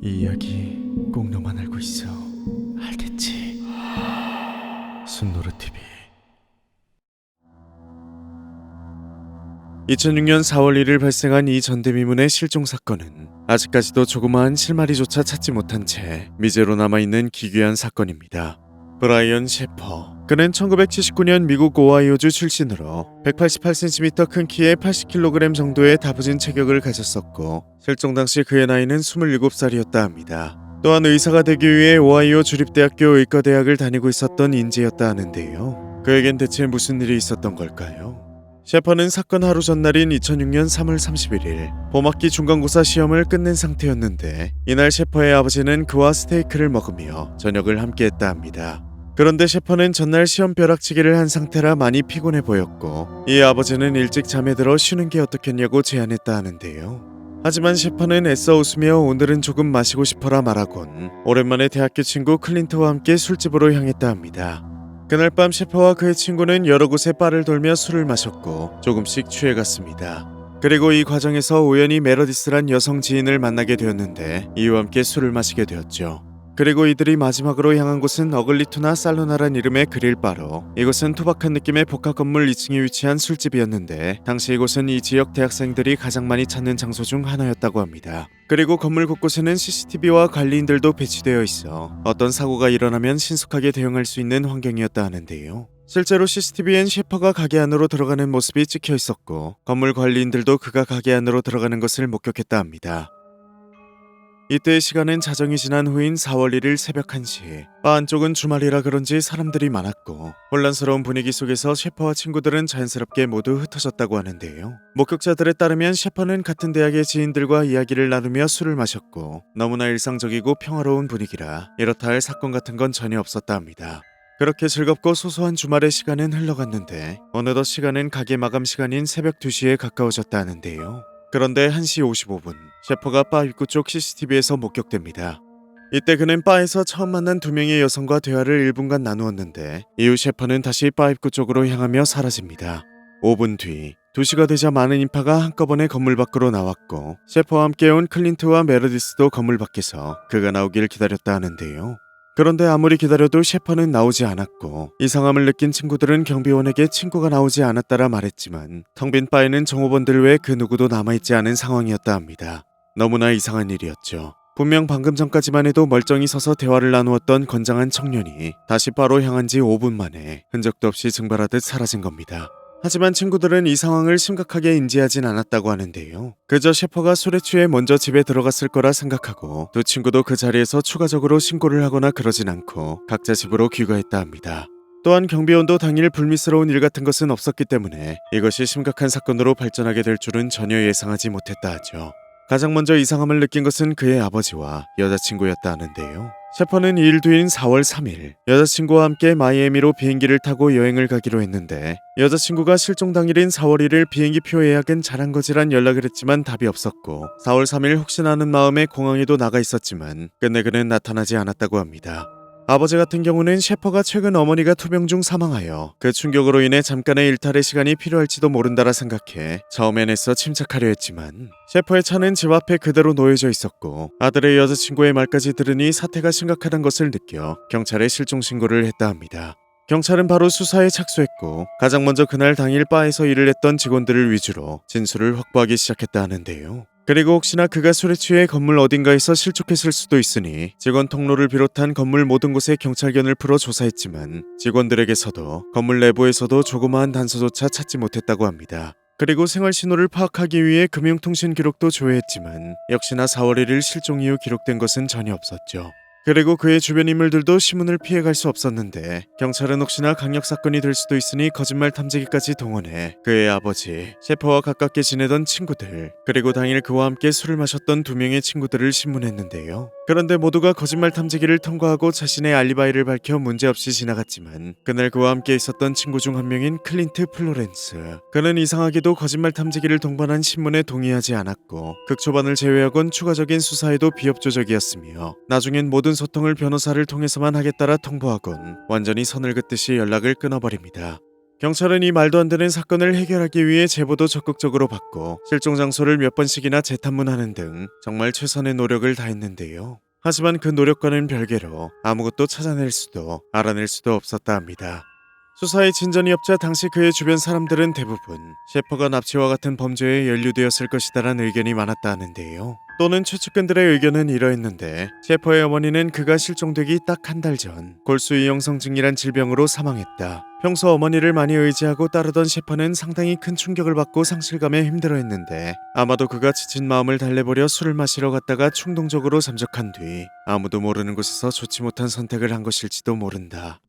이 이야기 꼭 너만 알고 있어. 알겠지? 순노르TV. 2006년 4월 1일 발생한 이 전대미문의 실종 사건은 아직까지도 조그마한 실마리조차 찾지 못한 채 미제로 남아있는 기괴한 사건입니다. 브라이언 셰퍼. 그는 1979년 미국 오하이오주 출신으로 188cm 큰 키에 80kg 정도의 다부진 체격을 가졌었고 실종 당시 그의 나이는 27살이었다 합니다. 또한 의사가 되기 위해 오하이오 주립대학교 의과대학을 다니고 있었던 인재였다 하는데요. 그에겐 대체 무슨 일이 있었던 걸까요? 셰퍼는 사건 하루 전날인 2006년 3월 31일 봄학기 중간고사 시험을 끝낸 상태였는데 이날 셰퍼의 아버지는 그와 스테이크를 먹으며 저녁을 함께했다 합니다. 그런데 셰퍼는 전날 시험 벼락치기를 한 상태라 많이 피곤해 보였고 이 아버지는 일찍 잠에 들어 쉬는 게 어떻겠냐고 제안했다 하는데요. 하지만 셰퍼는 애써 웃으며 오늘은 조금 마시고 싶어라 말하곤 오랜만에 대학교 친구 클린트와 함께 술집으로 향했다 합니다. 그날 밤 셰퍼와 그의 친구는 여러 곳에 바를 돌며 술을 마셨고 조금씩 취해갔습니다. 그리고 이 과정에서 우연히 메러디스란 여성 지인을 만나게 되었는데 이와 함께 술을 마시게 되었죠. 그리고 이들이 마지막으로 향한 곳은 어글리투나 살루나란 이름의 그릴바로, 이곳은 투박한 느낌의 복합 건물 2층에 위치한 술집이었는데 당시 이곳은 이 지역 대학생들이 가장 많이 찾는 장소 중 하나였다고 합니다. 그리고 건물 곳곳에는 CCTV와 관리인들도 배치되어 있어 어떤 사고가 일어나면 신속하게 대응할 수 있는 환경이었다 하는데요. 실제로 CCTV엔 셰퍼가 가게 안으로 들어가는 모습이 찍혀 있었고 건물 관리인들도 그가 가게 안으로 들어가는 것을 목격했다 합니다. 이때의 시간은 자정이 지난 후인 4월 1일 새벽 1시. 바 안쪽은 주말이라 그런지 사람들이 많았고 혼란스러운 분위기 속에서 셰퍼와 친구들은 자연스럽게 모두 흩어졌다고 하는데요. 목격자들에 따르면 셰퍼는 같은 대학의 지인들과 이야기를 나누며 술을 마셨고 너무나 일상적이고 평화로운 분위기라 이렇다 할 사건 같은 건 전혀 없었다 합니다. 그렇게 즐겁고 소소한 주말의 시간은 흘러갔는데 어느덧 시간은 가게 마감 시간인 새벽 2시에 가까워졌다 하는데요. 그런데 1시 55분 셰퍼가 바 입구 쪽 CCTV에서 목격됩니다. 이때 그는 바에서 처음 만난 두 명의 여성과 대화를 1분간 나누었는데 이후 셰퍼는 다시 바 입구 쪽으로 향하며 사라집니다. 5분 뒤 2시가 되자 많은 인파가 한꺼번에 건물 밖으로 나왔고 셰퍼와 함께 온 클린트와 메르디스도 건물 밖에서 그가 나오길 기다렸다 하는데요. 그런데 아무리 기다려도 셰퍼는 나오지 않았고 이상함을 느낀 친구들은 경비원에게 친구가 나오지 않았다라 말했지만 텅 빈 바에는 종업원들 외에 그 누구도 남아있지 않은 상황이었다 합니다. 너무나 이상한 일이었죠. 분명 방금 전까지만 해도 멀쩡히 서서 대화를 나누었던 건장한 청년이 다시 바로 향한 지 5분 만에 흔적도 없이 증발하듯 사라진 겁니다. 하지만 친구들은 이 상황을 심각하게 인지하진 않았다고 하는데요. 그저 셰퍼가 술에 취해 먼저 집에 들어갔을 거라 생각하고 두 친구도 그 자리에서 추가적으로 신고를 하거나 그러진 않고 각자 집으로 귀가했다 합니다. 또한 경비원도 당일 불미스러운 일 같은 것은 없었기 때문에 이것이 심각한 사건으로 발전하게 될 줄은 전혀 예상하지 못했다 하죠. 가장 먼저 이상함을 느낀 것은 그의 아버지와 여자친구였다 하는데요. 셰퍼는 2일 뒤인 4월 3일 여자친구와 함께 마이애미로 비행기를 타고 여행을 가기로 했는데 여자친구가 실종 당일인 4월 1일 비행기표 예약은 잘한 거지란 연락을 했지만 답이 없었고 4월 3일 혹시나 하는 마음에 공항에도 나가 있었지만 끝내 그는 나타나지 않았다고 합니다. 아버지 같은 경우는 셰퍼가 최근 어머니가 투병 중 사망하여 그 충격으로 인해 잠깐의 일탈의 시간이 필요할지도 모른다라 생각해 처음엔 애써 침착하려 했지만 셰퍼의 차는 집 앞에 그대로 놓여져 있었고 아들의 여자친구의 말까지 들으니 사태가 심각하다는 것을 느껴 경찰에 실종 신고를 했다 합니다. 경찰은 바로 수사에 착수했고 가장 먼저 그날 당일 바에서 일을 했던 직원들을 위주로 진술을 확보하기 시작했다 하는데요. 그리고 혹시나 그가 술에 취해 건물 어딘가에서 실족했을 수도 있으니 직원 통로를 비롯한 건물 모든 곳에 경찰견을 풀어 조사했지만 직원들에게서도 건물 내부에서도 조그마한 단서조차 찾지 못했다고 합니다. 그리고 생활신호를 파악하기 위해 금융통신 기록도 조회했지만 역시나 4월 1일 실종 이후 기록된 것은 전혀 없었죠. 그리고 그의 주변 인물들도 시문을 피해갈 수 없었는데 경찰은 혹시나 강력사건이 될 수도 있으니 거짓말 탐지기까지 동원해 그의 아버지, 셰퍼와 가깝게 지내던 친구들, 그리고 당일 그와 함께 술을 마셨던 2명의 친구들을 신문했는데요. 그런데 모두가 거짓말 탐지기를 통과하고 자신의 알리바이를 밝혀 문제없이 지나갔지만 그날 그와 함께 있었던 친구 중 한 명인 클린트 플로렌스, 그는 이상하게도 거짓말 탐지기를 동반한 신문에 동의하지 않았고 극초반을 제외하곤 추가적인 수사에도 비협조적이었으며 나중엔 모든 소통을 변호사를 통해서만 하겠다라 통보하곤 완전히 선을 긋듯이 연락을 끊어버립니다. 경찰은 이 말도 안 되는 사건을 해결하기 위해 제보도 적극적으로 받고 실종 장소를 몇 번씩이나 재탐문하는 등 정말 최선의 노력을 다했는데요. 하지만 그 노력과는 별개로 아무것도 찾아낼 수도 알아낼 수도 없었다 합니다. 수사의 진전이 없자 당시 그의 주변 사람들은 대부분 셰퍼가 납치와 같은 범죄에 연루되었을 것이다라는 의견이 많았다 하는데요. 또는 최측근들의 의견은 이러했는데 셰퍼의 어머니는 그가 실종되기 딱 한 달 전 골수이형성증이란 질병으로 사망했다. 평소 어머니를 많이 의지하고 따르던 셰퍼는 상당히 큰 충격을 받고 상실감에 힘들어했는데 아마도 그가 지친 마음을 달래보려 술을 마시러 갔다가 충동적으로 잠적한 뒤 아무도 모르는 곳에서 좋지 못한 선택을 한 것일지도 모른다.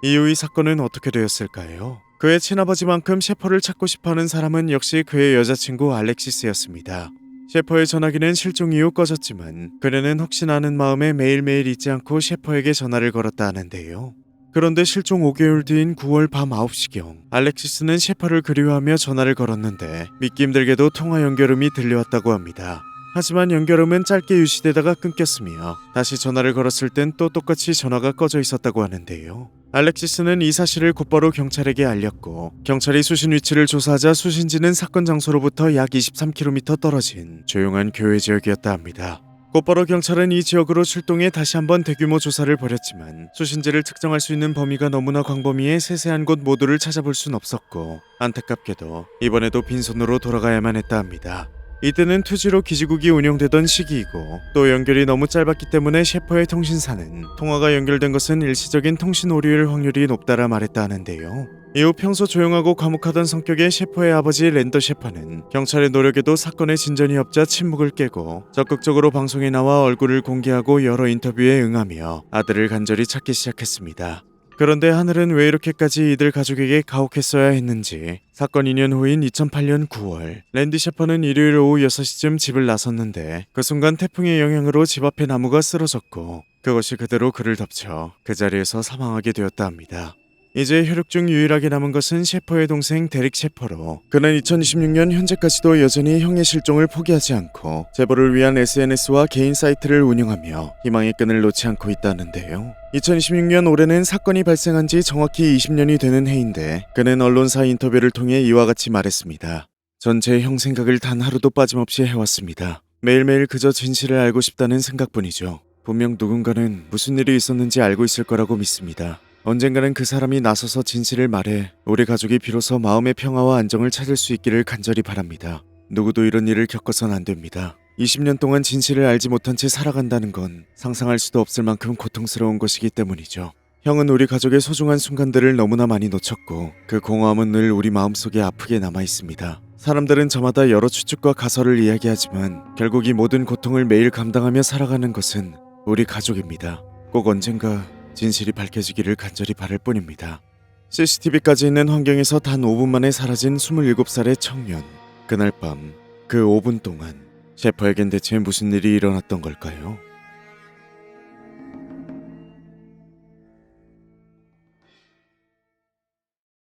이후 이 사건은 어떻게 되었을까요? 그의 친아버지만큼 셰퍼를 찾고 싶어하는 사람은 역시 그의 여자친구 알렉시스였습니다. 셰퍼의 전화기는 실종 이후 꺼졌지만 그녀는 혹시나 하는 마음에 매일매일 잊지 않고 셰퍼에게 전화를 걸었다 하는데요. 그런데 실종 5개월 뒤인 9월 밤 9시경 알렉시스는 셰퍼를 그리워하며 전화를 걸었는데 믿기 힘들게도 통화 연결음이 들려왔다고 합니다. 하지만 연결음은 짧게 유지되다가 끊겼으며 다시 전화를 걸었을 땐 또 똑같이 전화가 꺼져 있었다고 하는데요. 알렉시스는 이 사실을 곧바로 경찰에게 알렸고 경찰이 수신 위치를 조사하자 수신지는 사건 장소로부터 약 23km 떨어진 조용한 교외 지역이었다 합니다. 곧바로 경찰은 이 지역으로 출동해 다시 한번 대규모 조사를 벌였지만 수신지를 특정할 수 있는 범위가 너무나 광범위해 세세한 곳 모두를 찾아볼 순 없었고 안타깝게도 이번에도 빈손으로 돌아가야만 했다 합니다. 이때는 투지로 기지국이 운영되던 시기이고 또 연결이 너무 짧았기 때문에 셰퍼의 통신사는 통화가 연결된 것은 일시적인 통신 오류일 확률이 높다라 말했다 하는데요. 이후 평소 조용하고 과묵하던 성격의 셰퍼의 아버지 랜더 셰퍼는 경찰의 노력에도 사건의 진전이 없자 침묵을 깨고 적극적으로 방송에 나와 얼굴을 공개하고 여러 인터뷰에 응하며 아들을 간절히 찾기 시작했습니다. 그런데 하늘은 왜 이렇게까지 이들 가족에게 가혹했어야 했는지 사건 2년 후인 2008년 9월 랜디 셰퍼는 일요일 오후 6시쯤 집을 나섰는데 그 순간 태풍의 영향으로 집 앞의 나무가 쓰러졌고 그것이 그대로 그를 덮쳐 그 자리에서 사망하게 되었다 합니다. 이제 혈육 중 유일하게 남은 것은 셰퍼의 동생 데릭 셰퍼로 그는 2026년 현재까지도 여전히 형의 실종을 포기하지 않고 제보를 위한 SNS와 개인 사이트를 운영하며 희망의 끈을 놓지 않고 있다는데요. 2026년 올해는 사건이 발생한 지 정확히 20년이 되는 해인데 그는 언론사 인터뷰를 통해 이와 같이 말했습니다. 전 제 형 생각을 단 하루도 빠짐없이 해왔습니다. 매일매일 그저 진실을 알고 싶다는 생각뿐이죠. 분명 누군가는 무슨 일이 있었는지 알고 있을 거라고 믿습니다. 언젠가는 그 사람이 나서서 진실을 말해 우리 가족이 비로소 마음의 평화와 안정을 찾을 수 있기를 간절히 바랍니다. 누구도 이런 일을 겪어선 안 됩니다. 20년 동안 진실을 알지 못한 채 살아간다는 건 상상할 수도 없을 만큼 고통스러운 것이기 때문이죠. 형은 우리 가족의 소중한 순간들을 너무나 많이 놓쳤고 그 공허함은 늘 우리 마음속에 아프게 남아있습니다. 사람들은 저마다 여러 추측과 가설을 이야기하지만 결국 이 모든 고통을 매일 감당하며 살아가는 것은 우리 가족입니다. 꼭 언젠가 진실이 밝혀지기를 간절히 바랄 뿐입니다. CCTV까지 있는 환경에서 단 5분 만에 사라진 27살의 청년. 그날 밤 그 5분 동안 셰퍼에겐 대체 무슨 일이 일어났던 걸까요?